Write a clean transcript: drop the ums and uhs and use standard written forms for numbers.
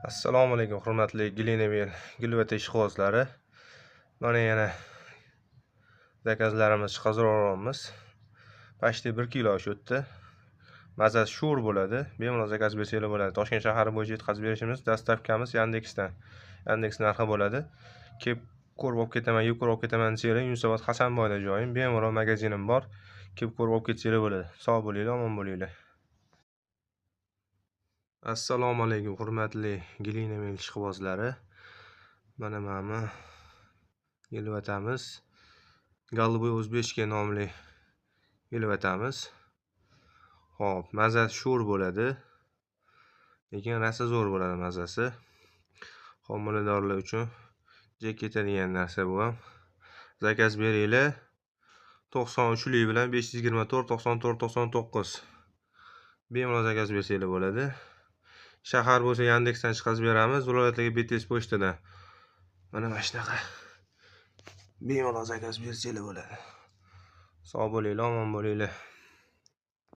Assalomu alaykum hurmatli Glenevel gulvata ishqibozlari. Mana yana zakazlarimiz chiqazo'ramiz. Почти 1 kilo o'tdi. Mazasi sho'r bo'ladi. Bemalol zakaz bersanglar bo'ladi. Toshkent shahari bo'yicha yetkazib berishimiz, dastavkamiz Yandexdan. Yandex narxi bo'ladi. Kelib ko'rib olib ketaman, yeb ko'rib olib ketaman desanglar, Yunusobod Hasanboyda joyim, bemalol magazinim bor. Kelib ko'rib olib ketsanglar bo'ladi. Sog' bo'linglar, omon bo'linglar. Assalomu alaykum hurmatli Glenevel ishqibozlari. Mana gulvatamiz. Голубой o'zbekcha nomli gulvatamiz. Xo'p, mazasi sho'r bo'ladi. Lekin rosa zo'r bo'ladi mazasi. Homiladorlar uchun jek ketadigan narsa bu ham. Zakaz beringlar. 93 lik bilan 524 94 99. Bemalol zakaz bersanglar bo'ladi. Shahar bo'lsa Yandexdan chiqazib beramiz, viloyatlarga BTS pochtadan. Mana shunaqa. Bemalol zakaz bersanglar bo'ladi. Sog' bo'linglar, omon bo'linglar.